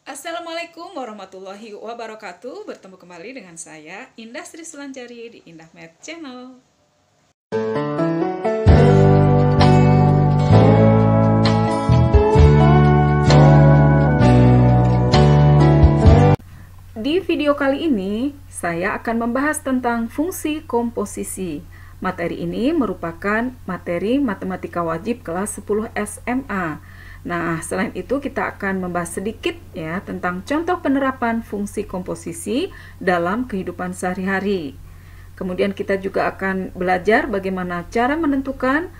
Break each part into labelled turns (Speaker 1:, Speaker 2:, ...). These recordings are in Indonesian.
Speaker 1: Assalamualaikum warahmatullahi wabarakatuh. Bertemu kembali dengan saya Indah Sri Sulanjari di Indah Math Channel. Di video kali ini saya akan membahas tentang fungsi komposisi. Materi ini merupakan materi matematika wajib kelas 10 SMA. Nah, selain itu kita akan membahas sedikit ya tentang contoh penerapan fungsi komposisi dalam kehidupan sehari-hari. Kemudian kita juga akan belajar bagaimana cara menentukan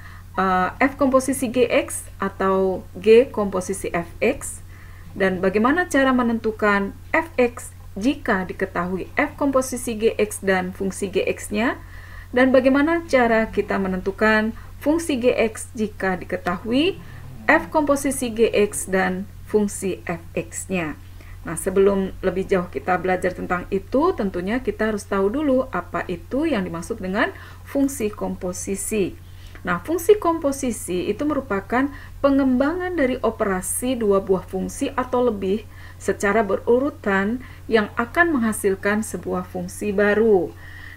Speaker 1: F komposisi GX atau G komposisi FX, dan bagaimana cara menentukan FX jika diketahui F komposisi GX dan fungsi GX-nya, dan bagaimana cara kita menentukan fungsi GX jika diketahui F komposisi GX dan fungsi Fx-nya. Nah, sebelum lebih jauh kita belajar tentang itu, tentunya kita harus tahu dulu apa itu yang dimaksud dengan fungsi komposisi. Nah, fungsi komposisi itu merupakan pengembangan dari operasi dua buah fungsi atau lebih secara berurutan yang akan menghasilkan sebuah fungsi baru.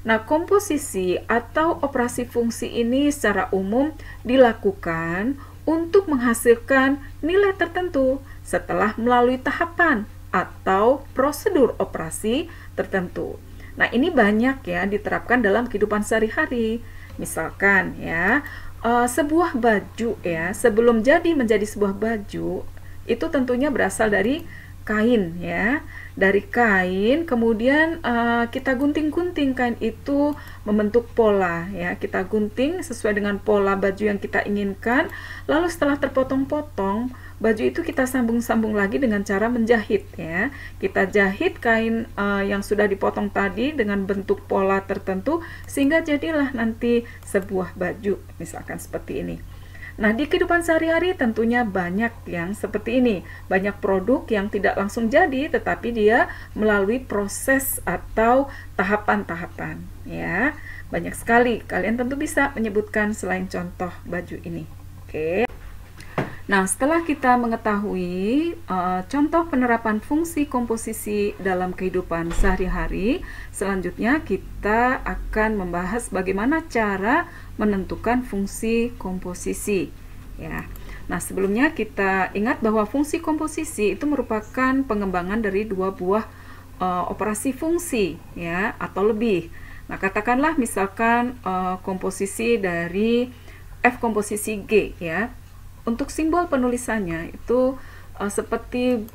Speaker 1: Nah, komposisi atau operasi fungsi ini secara umum dilakukan untuk menghasilkan nilai tertentu setelah melalui tahapan atau prosedur operasi tertentu. Nah, ini banyak ya diterapkan dalam kehidupan sehari-hari. Misalkan ya, sebuah baju ya, sebelum jadi menjadi sebuah baju, itu tentunya berasal dari kain ya. Dari kain kemudian kita gunting-gunting kain itu membentuk pola ya. Kita gunting sesuai dengan pola baju yang kita inginkan. Lalu setelah terpotong-potong, baju itu kita sambung-sambung lagi dengan cara menjahit ya. Kita jahit kain yang sudah dipotong tadi dengan bentuk pola tertentu sehingga jadilah nanti sebuah baju, misalkan seperti ini. Nah, di kehidupan sehari-hari tentunya banyak yang seperti ini. Banyak produk yang tidak langsung jadi, tetapi dia melalui proses atau tahapan-tahapan. Ya, banyak sekali. Kalian tentu bisa menyebutkan selain contoh baju ini. Oke. Nah, setelah kita mengetahui contoh penerapan fungsi komposisi dalam kehidupan sehari-hari, selanjutnya kita akan membahas bagaimana cara menentukan fungsi komposisi. Ya. Nah, sebelumnya kita ingat bahwa fungsi komposisi itu merupakan pengembangan dari dua buah operasi fungsi, ya, atau lebih. Nah, katakanlah misalkan komposisi dari F komposisi G, ya. Untuk simbol penulisannya itu seperti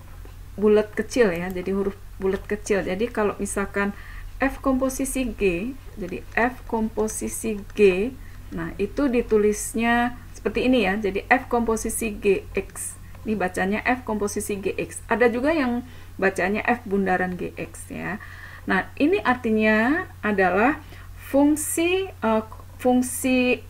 Speaker 1: bulat kecil ya, jadi huruf bulat kecil. Jadi kalau misalkan F komposisi G, jadi F komposisi G, nah itu ditulisnya seperti ini ya, jadi F komposisi GX. Ini bacanya F komposisi GX. Ada juga yang bacanya F bundaran GX ya. Nah, ini artinya adalah fungsi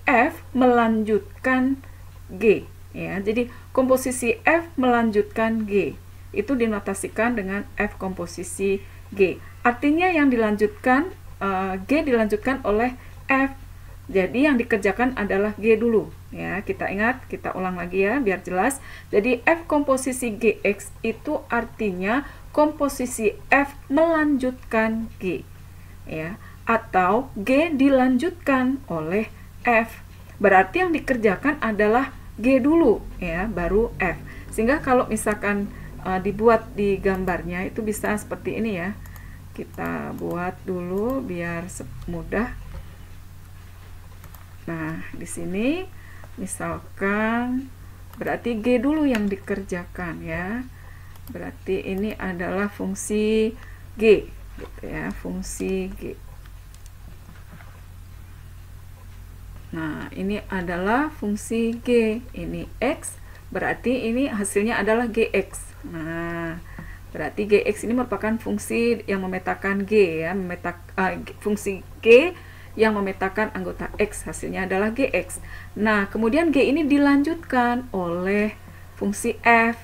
Speaker 1: F melanjutkan G. Ya, jadi komposisi F melanjutkan G itu dinotasikan dengan F komposisi G. Artinya yang dilanjutkan G dilanjutkan oleh F. Jadi yang dikerjakan adalah G dulu. Ya, kita ingat, kita ulang lagi ya biar jelas. Jadi F komposisi GX itu artinya komposisi F melanjutkan G. Ya, atau G dilanjutkan oleh F. Berarti yang dikerjakan adalah G dulu ya, baru F. Sehingga kalau misalkan dibuat di gambarnya itu bisa seperti ini ya. Kita buat dulu biar mudah. Nah, di sini misalkan berarti G dulu yang dikerjakan ya. Berarti ini adalah fungsi G gitu ya, fungsi G. Nah, ini adalah fungsi G. Ini X, berarti ini hasilnya adalah GX. Nah, berarti GX ini merupakan fungsi yang memetakan G ya, fungsi G yang memetakan anggota X, hasilnya adalah GX. Nah, kemudian G ini dilanjutkan oleh fungsi F.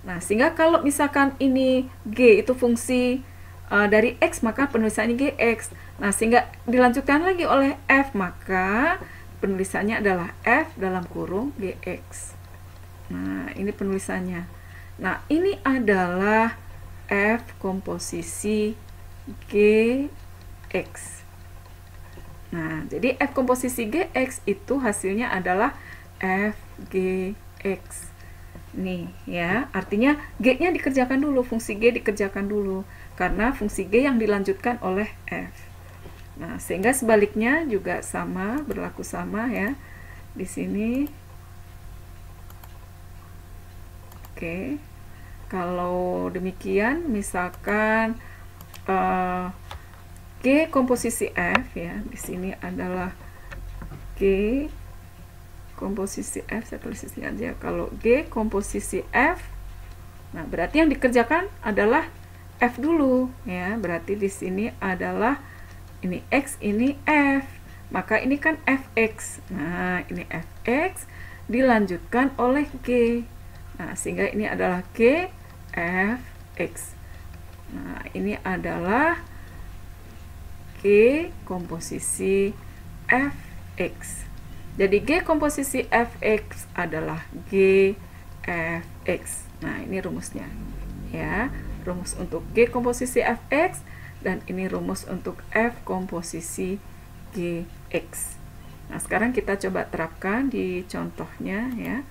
Speaker 1: Nah, sehingga kalau misalkan ini G itu fungsi dari X, maka penulisannya GX. Nah, sehingga dilanjutkan lagi oleh F, maka penulisannya adalah F dalam kurung GX. Nah, ini penulisannya. Nah, ini adalah F komposisi GX. Nah, jadi F komposisi GX itu hasilnya adalah FGX. Nih ya, artinya G-nya dikerjakan dulu, fungsi G dikerjakan dulu, karena fungsi G yang dilanjutkan oleh F. Nah, sehingga sebaliknya juga sama, berlaku sama ya. Di sini. Oke. Kalau demikian, misalkan G komposisi F ya, di sini adalah G komposisi F, saya tulis di sini aja. Kalau G komposisi F, nah berarti yang dikerjakan adalah F dulu ya. Berarti di sini adalah ini X, ini F. Maka ini kan Fx. Nah, ini Fx dilanjutkan oleh G. Nah, sehingga ini adalah G Fx. Nah, ini adalah G komposisi Fx. Jadi G komposisi Fx adalah G Fx. Nah, ini rumusnya ya. Rumus untuk G komposisi Fx dan ini rumus untuk F komposisi GX. Nah, sekarang kita coba terapkan di contohnya ya.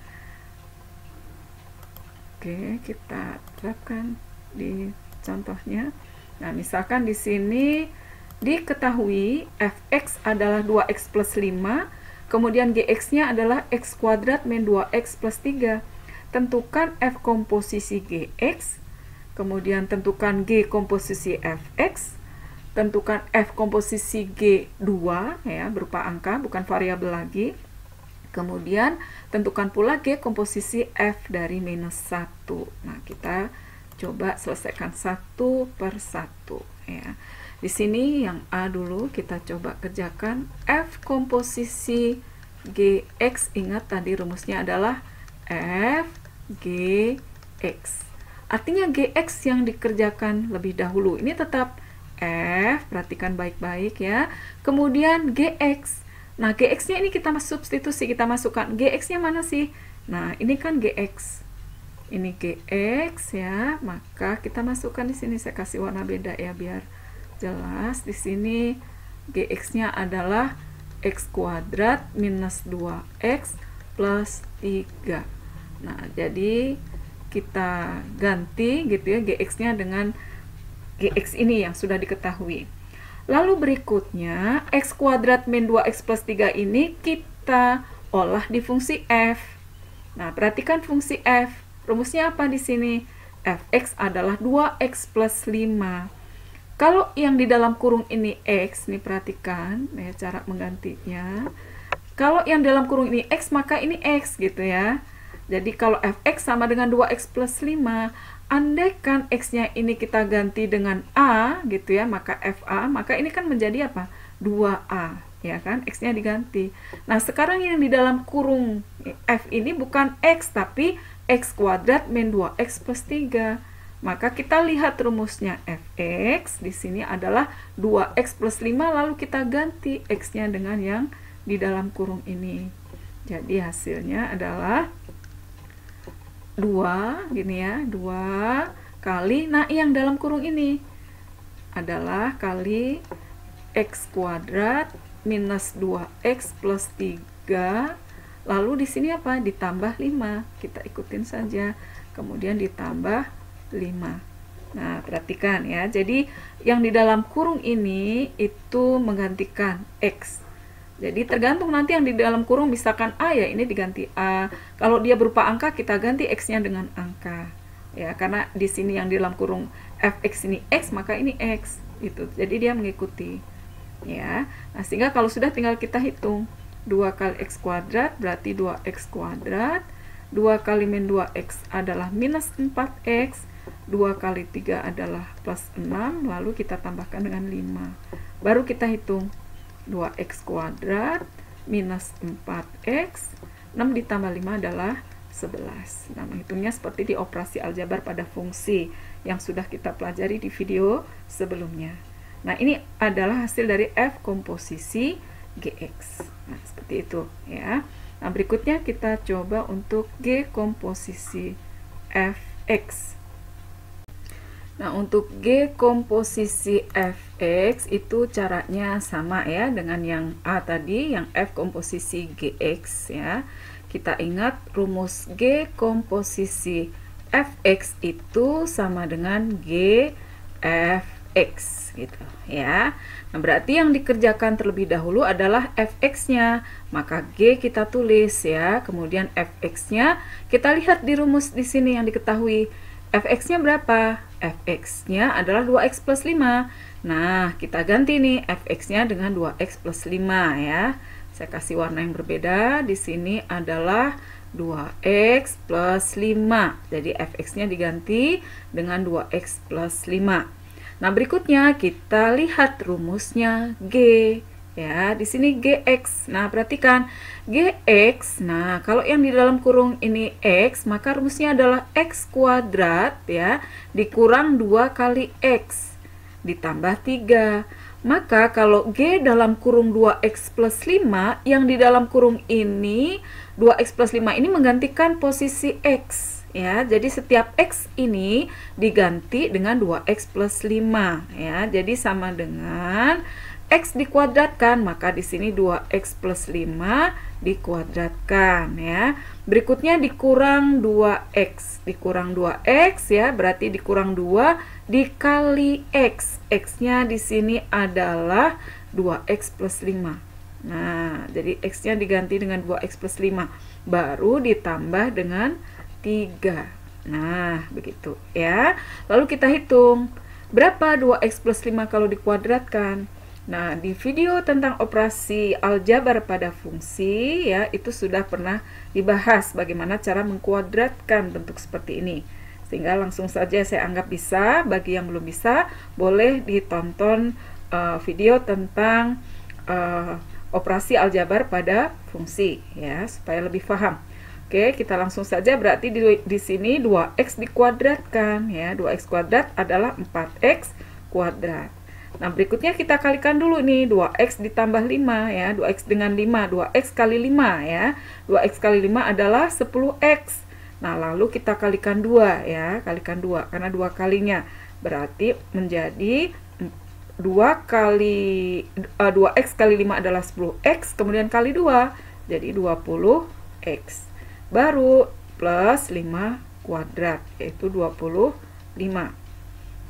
Speaker 1: Oke, kita terapkan di contohnya. Nah, misalkan di sini diketahui Fx adalah 2x plus 5, kemudian Gx-nya adalah x kuadrat min 2x plus 3. Tentukan F komposisi Gx, kemudian tentukan G komposisi Fx, tentukan F komposisi G2 ya, berupa angka, bukan variabel lagi. Kemudian tentukan pula G komposisi F dari minus 1. Nah, kita coba selesaikan satu per satu ya. Di sini yang A dulu kita coba kerjakan. F komposisi GX, ingat tadi rumusnya adalah F GX. Artinya GX yang dikerjakan lebih dahulu. Ini tetap F, perhatikan baik-baik ya. Kemudian GX. Nah, GX-nya ini kita substitusi, kita masukkan. GX-nya mana sih? Nah, ini kan GX. Ini GX ya, maka kita masukkan di sini. Saya kasih warna beda ya biar jelas. Di sini GX-nya adalah x kuadrat minus 2x plus 3. Nah, jadi kita ganti gitu ya GX-nya dengan GX ini yang sudah diketahui. Lalu berikutnya x kuadrat min 2x plus 3 ini kita olah di fungsi f. Nah, perhatikan fungsi f. Rumusnya apa di sini? Fx adalah 2x plus 5. Kalau yang di dalam kurung ini x, nih perhatikan ya cara menggantinya. Kalau yang dalam kurung ini x, maka ini x gitu ya. Jadi kalau Fx sama dengan 2x plus 5, andaikan x-nya ini kita ganti dengan A gitu ya, maka Fa, maka ini kan menjadi apa? 2A, ya kan? X-nya diganti. Nah, sekarang yang di dalam kurung F ini bukan x, tapi x kuadrat min 2x plus 3. Maka kita lihat rumusnya Fx, di sini adalah 2x plus 5, lalu kita ganti x-nya dengan yang di dalam kurung ini. Jadi hasilnya adalah 2 gini ya, 2 kali, nah yang dalam kurung ini adalah kali x kuadrat minus 2x plus 3, lalu di sini apa? Ditambah 5, kita ikutin saja, kemudian ditambah 5. Nah, perhatikan ya, jadi yang di dalam kurung ini itu menggantikan x. Jadi tergantung nanti yang di dalam kurung, misalkan A ya ini diganti A. Kalau dia berupa angka kita ganti X-nya dengan angka. Ya, karena di sini yang di dalam kurung Fx ini X, maka ini X gitu. Jadi dia mengikuti. Ya. Nah, sehingga kalau sudah tinggal kita hitung. 2 kali X kuadrat berarti 2X kuadrat. 2 kali min 2X adalah minus 4X. 2 kali 3 adalah plus 6, lalu kita tambahkan dengan 5. Baru kita hitung. 2x kuadrat minus 4x, 6 ditambah 5 adalah 11. Nah, menghitungnya seperti di operasi aljabar pada fungsi yang sudah kita pelajari di video sebelumnya. Nah, ini adalah hasil dari F komposisi GX. Nah, seperti itu ya. Nah, berikutnya kita coba untuk G komposisi Fx. Nah, untuk G komposisi Fx itu caranya sama ya dengan yang A tadi, yang F komposisi Gx ya. Kita ingat rumus G komposisi Fx itu sama dengan G Fx gitu ya. Nah, berarti yang dikerjakan terlebih dahulu adalah Fx-nya. Maka G kita tulis ya, kemudian Fx-nya kita lihat di rumus di sini yang diketahui. Fx-nya berapa? Fx-nya adalah 2x plus 5. Nah, kita ganti nih Fx-nya dengan 2x plus 5 ya. Saya kasih warna yang berbeda. Di sini adalah 2x plus 5. Jadi Fx-nya diganti dengan 2x plus 5. Nah, berikutnya kita lihat rumusnya G. Ya, di sini Gx. Nah, perhatikan Gx. Nah, kalau yang di dalam kurung ini X, maka rumusnya adalah X kuadrat ya, dikurang 2 kali X, ditambah 3. Maka kalau G dalam kurung 2X plus 5, yang di dalam kurung ini 2X plus 5 ini menggantikan posisi X ya. Jadi setiap X ini diganti dengan 2X plus 5 ya. Jadi sama dengan X dikuadratkan, maka di sini 2X plus 5 dikuadratkan ya. Berikutnya dikurang 2X. Dikurang 2X ya, berarti dikurang 2 dikali X. X-nya di sini adalah 2X plus 5. Nah, jadi X-nya diganti dengan 2X plus 5. Baru ditambah dengan 3. Nah, begitu ya. Lalu kita hitung. Berapa 2X plus 5 kalau dikuadratkan? Nah, di video tentang operasi aljabar pada fungsi ya, itu sudah pernah dibahas bagaimana cara mengkuadratkan bentuk seperti ini. Sehingga langsung saja saya anggap bisa. Bagi yang belum bisa, boleh ditonton video tentang operasi aljabar pada fungsi ya, supaya lebih paham. Oke, kita langsung saja. Berarti di sini 2x dikuadratkan ya. 2x kuadrat adalah 4x kuadrat. Nah, berikutnya kita kalikan dulu nih, 2x ditambah 5 ya, 2x dengan 5, 2x kali 5 ya. 2x kali 5 adalah 10x. Nah, lalu kita kalikan 2 ya, kalikan 2, karena 2 kalinya. Berarti menjadi 2x kali 5 adalah 10x, kemudian kali 2, jadi 20x. Baru plus 5 kuadrat, yaitu 25.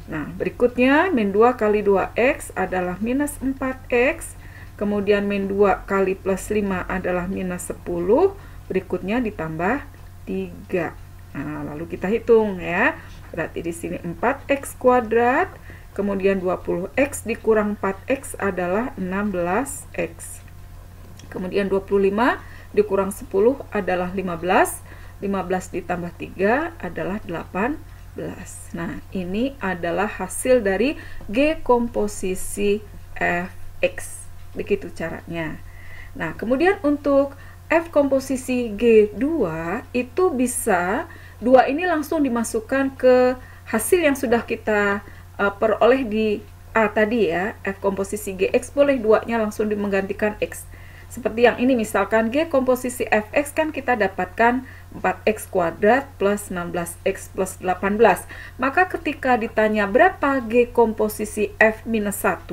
Speaker 1: Nah, berikutnya min 2 kali 2x adalah minus 4x. Kemudian min 2 kali plus 5 adalah minus 10. Berikutnya ditambah 3. Nah, lalu kita hitung ya. Berarti di sini 4x kuadrat. Kemudian 20x dikurang 4x adalah 16x. Kemudian 25 dikurang 10 adalah 15. 15 ditambah 3 adalah 18. Nah, ini adalah hasil dari G komposisi Fx. Begitu caranya. Nah, kemudian untuk F komposisi G2 itu bisa 2 ini langsung dimasukkan ke hasil yang sudah kita peroleh di A tadi ya. F komposisi Gx boleh 2-nya langsung menggantikan X. Seperti yang ini, misalkan G komposisi Fx kan kita dapatkan 4x kuadrat plus 16x plus 18. Maka ketika ditanya berapa G komposisi F minus 1,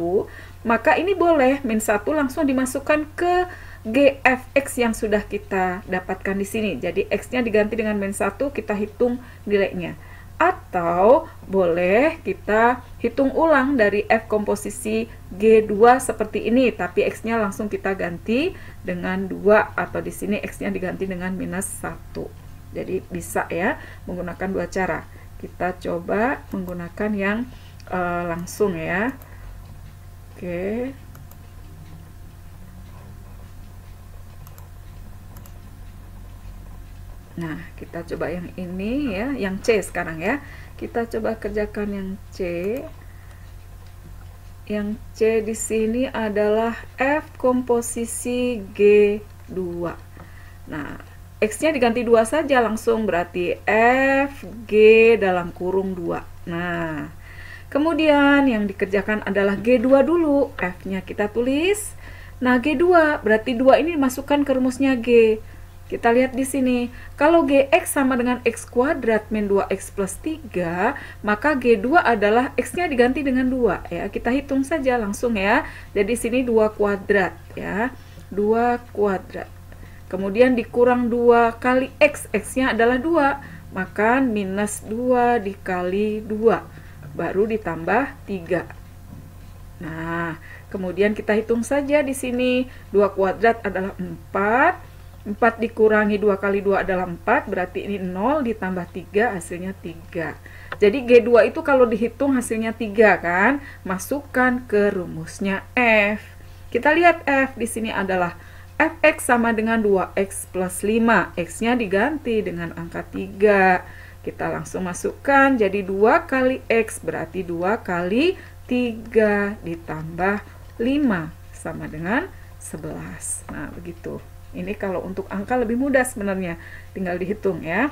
Speaker 1: maka ini boleh min 1 langsung dimasukkan ke Gfx yang sudah kita dapatkan di sini. Jadi X-nya diganti dengan min 1, kita hitung nilainya. Atau boleh kita hitung ulang dari F komposisi G2 seperti ini, tapi X-nya langsung kita ganti dengan 2, atau di sini X-nya diganti dengan minus 1. Jadi bisa ya menggunakan 2 cara. Kita coba menggunakan yang langsung ya. Oke. Nah, kita coba yang ini ya, yang C sekarang ya. Kita coba kerjakan yang C. Yang C di sini adalah F komposisi G2. Nah, X-nya diganti 2 saja langsung, berarti F G dalam kurung 2. Nah, kemudian yang dikerjakan adalah G2 dulu. F-nya kita tulis. Nah, G2 berarti 2 ini dimasukkan ke rumusnya G. Kita lihat di sini, kalau Gx sama dengan X kuadrat min 2X plus 3, maka G2 adalah X-nya diganti dengan 2 ya. Kita hitung saja langsung ya. Jadi sini 2 kuadrat ya. 2 kuadrat. Kemudian dikurang 2 kali X, X-nya adalah 2. Maka minus 2 dikali 2. Baru ditambah 3. Nah, kemudian kita hitung saja di sini. 2 kuadrat adalah 4. 4 dikurangi 2 kali 2 adalah 4, berarti ini 0 ditambah 3, hasilnya 3. Jadi G2 itu kalau dihitung hasilnya 3 kan? Masukkan ke rumusnya F. Kita lihat F di sini adalah Fx sama dengan 2x plus 5. X-nya diganti dengan angka 3. Kita langsung masukkan, jadi 2 kali X berarti 2 kali 3 ditambah 5 sama dengan 11. Nah, begitu. Ini kalau untuk angka lebih mudah sebenarnya, tinggal dihitung ya.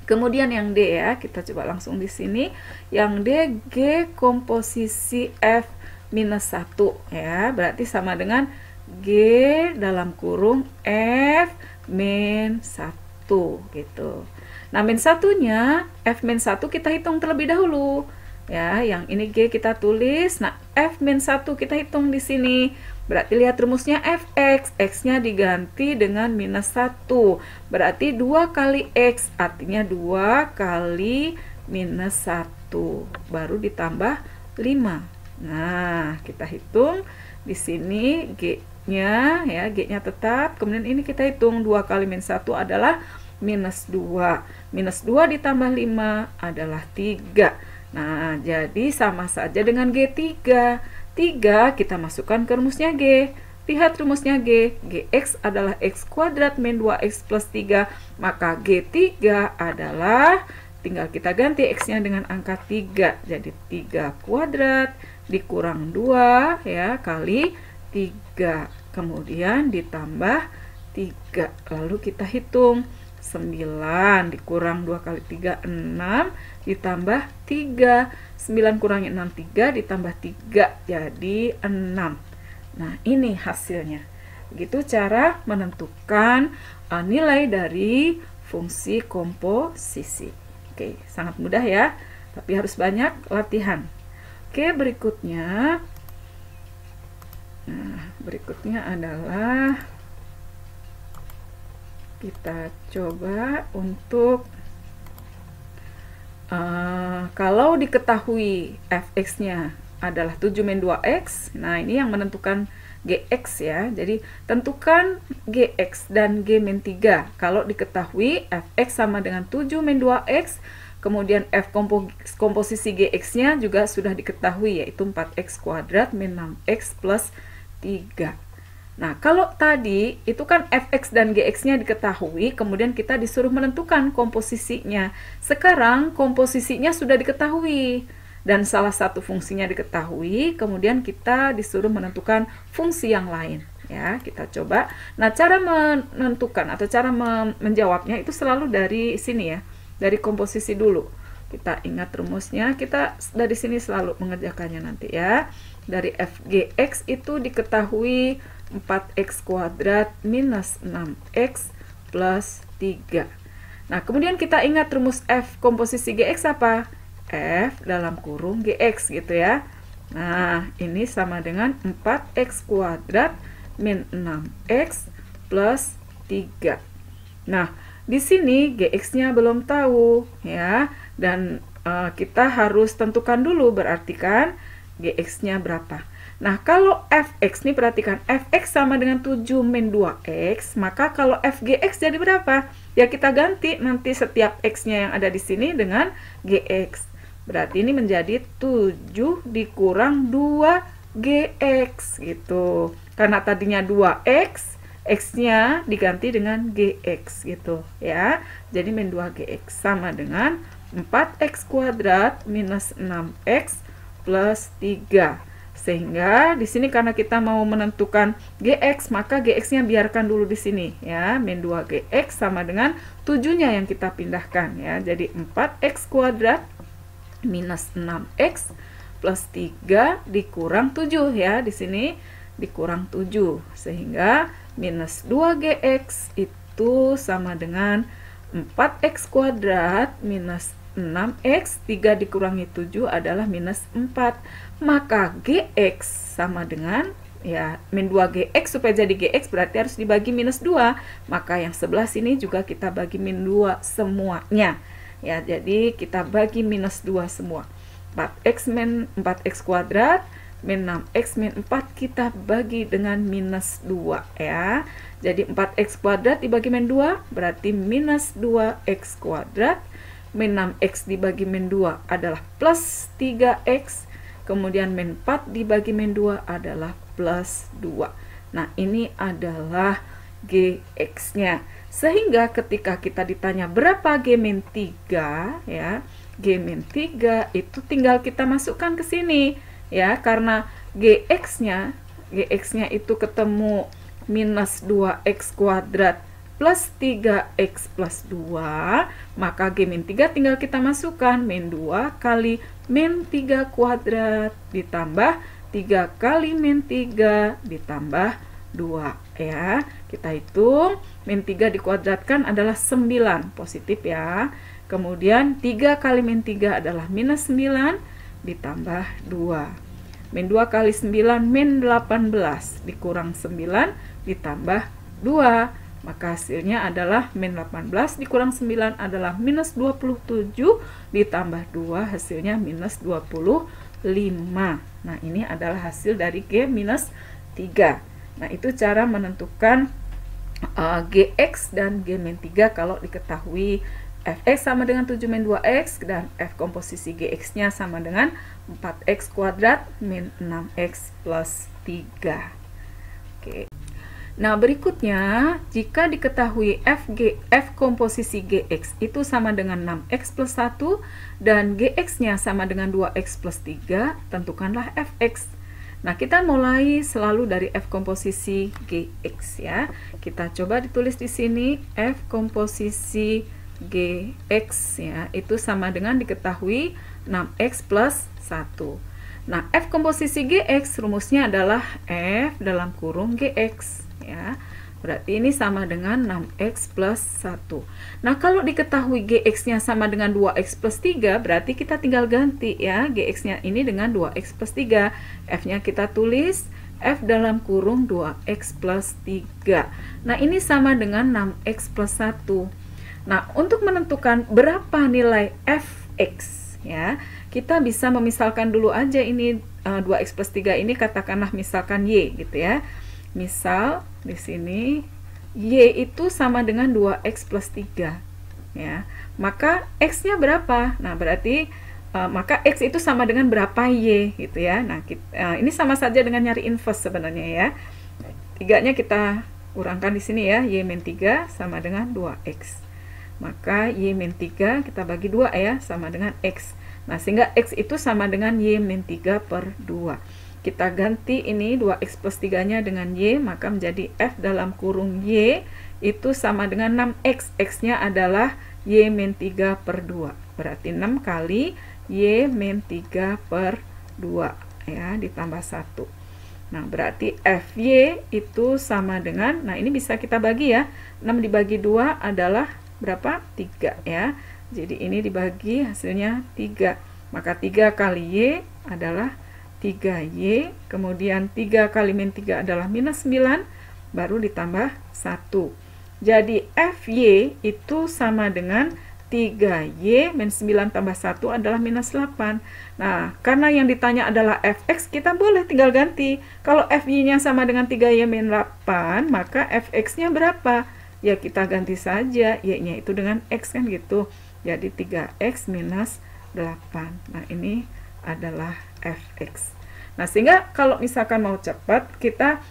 Speaker 1: Kemudian yang D ya, kita coba langsung di sini. Yang D, G komposisi F minus 1 ya, berarti sama dengan G dalam kurung F min 1 gitu. Nah, min 1-nya, F min 1 kita hitung terlebih dahulu. Ya, yang ini G kita tulis. Nah, F min 1 kita hitung di sini. Berarti lihat rumusnya Fx, X-nya diganti dengan minus 1. Berarti 2 kali X, artinya 2 kali minus 1. Baru ditambah 5. Nah, kita hitung di sini G-nya, ya, G-nya tetap. Kemudian ini kita hitung 2 kali minus 1 adalah minus 2. Minus 2 ditambah 5 adalah 3. Nah, jadi sama saja dengan G3. 3 kita masukkan ke rumusnya G. Lihat rumusnya G. Gx adalah X kuadrat min 2X plus 3. Maka G3 adalah, tinggal kita ganti X-nya dengan angka 3. Jadi 3 kuadrat dikurang 2 ya, kali 3. Kemudian ditambah 3. Lalu kita hitung. 9 dikurang 2 kali 3, 6 ditambah 3. 9 kurangi 6, 3 ditambah 3, jadi 6. Nah, ini hasilnya. Begitu cara menentukan nilai dari fungsi komposisi. Oke, sangat mudah ya, tapi harus banyak latihan. Oke, berikutnya. Nah, berikutnya adalah kita coba untuk kalau diketahui Fx-nya adalah 7 min 2x, nah ini yang menentukan Gx ya. Jadi tentukan Gx dan G min 3. Kalau diketahui Fx sama dengan 7 min 2x, kemudian F komposisi Gx-nya juga sudah diketahui, yaitu 4x kuadrat min 6x plus 3. Nah, kalau tadi itu kan Fx dan Gx-nya diketahui, kemudian kita disuruh menentukan komposisinya. Sekarang komposisinya sudah diketahui dan salah satu fungsinya diketahui, kemudian kita disuruh menentukan fungsi yang lain. Ya, kita coba. Nah, cara menentukan atau cara menjawabnya itu selalu dari sini ya, dari komposisi dulu. Kita ingat rumusnya, kita dari sini selalu mengerjakannya nanti ya. Dari Fgx itu diketahui 4x kuadrat minus 6x plus 3. Nah, kemudian kita ingat rumus F komposisi Gx apa? F dalam kurung Gx gitu ya. Nah, ini sama dengan 4x kuadrat min 6x plus 3. Nah, di sini Gx-nya belum tahu ya. Dan kita harus tentukan dulu, berarti kan Gx-nya berapa. Nah, kalau Fx nih perhatikan, Fx sama dengan 7 min 2x, maka kalau Fgx jadi berapa? Ya kita ganti nanti setiap x-nya yang ada di sini dengan Gx. Berarti ini menjadi 7 dikurang 2Gx gitu. Karena tadinya 2x, x-nya diganti dengan Gx gitu ya. Jadi min 2Gx sama dengan 4x kuadrat minus 6x plus 3. Sehingga di sini karena kita mau menentukan Gx, maka Gx-nya biarkan dulu di sini ya. Min 2Gx sama dengan 7-nya yang kita pindahkan ya. Jadi 4x kuadrat minus 6x plus 3 dikurang 7 ya. Di sini dikurang 7. Sehingga minus 2Gx itu sama dengan 4x kuadrat minus 6x, 3 dikurangi 7 adalah minus 4. Maka gx sama dengan, ya, min 2gx, supaya jadi gx berarti harus dibagi minus 2. Maka yang sebelah sini juga kita bagi min 2 semuanya. Ya, jadi kita bagi minus 2 semua. 4x min 4x kuadrat min 6x min 4 kita bagi dengan minus 2 ya. Jadi 4x kuadrat dibagi min 2 berarti minus 2x kuadrat, min 6x dibagi min 2 adalah plus 3x, kemudian min 4 dibagi min 2 adalah plus 2. Nah, ini adalah gx-nya. Sehingga ketika kita ditanya berapa g min 3 ya, g min 3 itu tinggal kita masukkan ke sini ya, karena gx-nya itu ketemu minus 2x kuadrat plus 3x plus 2, maka g min 3 tinggal kita masukkan min 2 kali min 3 kuadrat ditambah 3 kali min 3 ditambah 2 ya. Kita hitung, min 3 dikuadratkan adalah 9, positif ya. Kemudian 3 kali min 3 adalah minus 9 ditambah 2. Min 2 kali 9 min 18 dikurang 9 ditambah 2. Maka hasilnya adalah min 18 dikurang 9 adalah minus 27 ditambah 2, hasilnya minus 25. Nah, ini adalah hasil dari G minus 3. Nah, itu cara menentukan Gx dan G min 3 kalau diketahui Fx sama dengan 7 min 2x dan F komposisi Gx-nya sama dengan 4x kuadrat min 6x plus 3. Oke. Nah, berikutnya, jika diketahui F komposisi Gx itu sama dengan 6x plus 1 dan Gx-nya sama dengan 2x plus 3, tentukanlah Fx. Nah, kita mulai selalu dari F komposisi Gx ya. Kita coba ditulis di sini F komposisi Gx ya, itu sama dengan diketahui 6x plus 1. Nah, F komposisi Gx rumusnya adalah F dalam kurung Gx ya. Berarti ini sama dengan 6x plus 1. Nah, kalau diketahui Gx-nya sama dengan 2x plus 3, berarti kita tinggal ganti ya Gx-nya ini dengan 2x plus 3. F-nya kita tulis F dalam kurung 2x plus 3. Nah, ini sama dengan 6x plus 1. Nah, untuk menentukan berapa nilai Fx ya, kita bisa memisalkan dulu aja ini 2x plus 3 ini katakanlah misalkan Y gitu ya. Misal di sini Y itu sama dengan 2x plus 3 ya. Maka X-nya berapa? Nah, berarti maka X itu sama dengan berapa Y gitu ya. Nah, ini sama saja dengan nyari inverse sebenarnya ya. 3-nya kita kurangkan di sini ya, Y min 3 sama dengan 2x. Maka Y min 3 kita bagi 2 ya, sama dengan X. Nah, sehingga X itu sama dengan Y min 3 per 2. Kita ganti ini 2x plus 3-nya dengan Y, maka menjadi F dalam kurung Y itu sama dengan 6x. X-nya adalah Y min 3 per 2. Berarti 6 kali Y min 3 per 2 ya, ditambah 1. Nah, berarti Fy itu sama dengan, nah ini bisa kita bagi ya, 6 dibagi 2 adalah berapa? 3 ya. Jadi ini dibagi hasilnya 3. Maka 3 kali Y adalah 3Y, kemudian 3 kali min 3 adalah minus 9, baru ditambah 1. Jadi Fy itu sama dengan 3Y min 9 tambah 1 adalah minus 8. Nah, karena yang ditanya adalah Fx, kita boleh tinggal ganti. Kalau Fy-nya sama dengan 3Y min 8, maka Fx-nya berapa? Ya, kita ganti saja Y-nya itu dengan X kan gitu. Jadi 3X minus 8. Nah, ini adalah Fx. Nah, sehingga kalau misalkan mau cepat, kita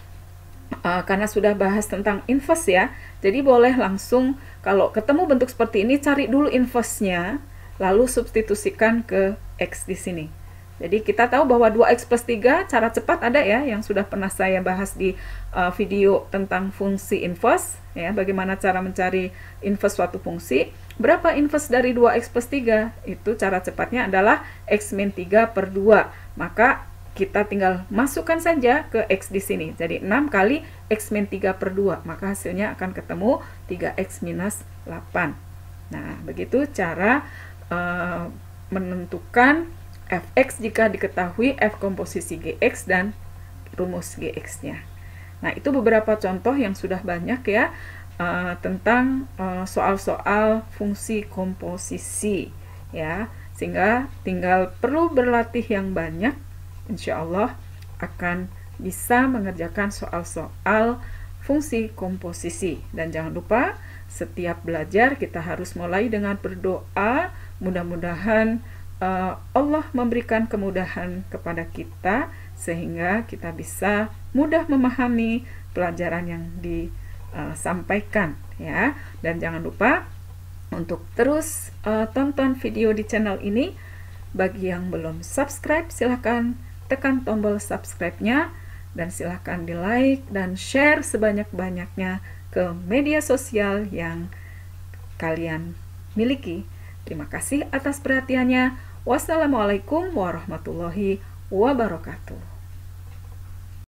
Speaker 1: karena sudah bahas tentang inverse ya, jadi boleh langsung kalau ketemu bentuk seperti ini cari dulu inverse-nya, lalu substitusikan ke X di sini. Jadi kita tahu bahwa 2x plus 3 cara cepat ada ya, yang sudah pernah saya bahas di video tentang fungsi inverse ya, bagaimana cara mencari inverse suatu fungsi. Berapa inverse dari 2x plus 3? Itu cara cepatnya adalah x min 3 per 2. Maka kita tinggal masukkan saja ke X di sini. Jadi 6 kali X min 3 per 2, maka hasilnya akan ketemu 3X minus 8. Nah, begitu cara menentukan Fx jika diketahui F komposisi Gx dan rumus Gx-nya. Nah, itu beberapa contoh yang sudah banyak ya tentang soal-soal fungsi komposisi ya, sehingga tinggal perlu berlatih yang banyak, insya Allah akan bisa mengerjakan soal-soal fungsi komposisi. Dan jangan lupa setiap belajar kita harus mulai dengan berdoa, mudah-mudahan Allah memberikan kemudahan kepada kita sehingga kita bisa mudah memahami pelajaran yang disampaikan ya. Dan jangan lupa untuk terus tonton video di channel ini. Bagi yang belum subscribe, silahkan tekan tombol subscribe-nya dan silahkan di like dan share sebanyak-banyaknya ke media sosial yang kalian miliki. Terima kasih atas perhatiannya. Wassalamualaikum warahmatullahi wabarakatuh.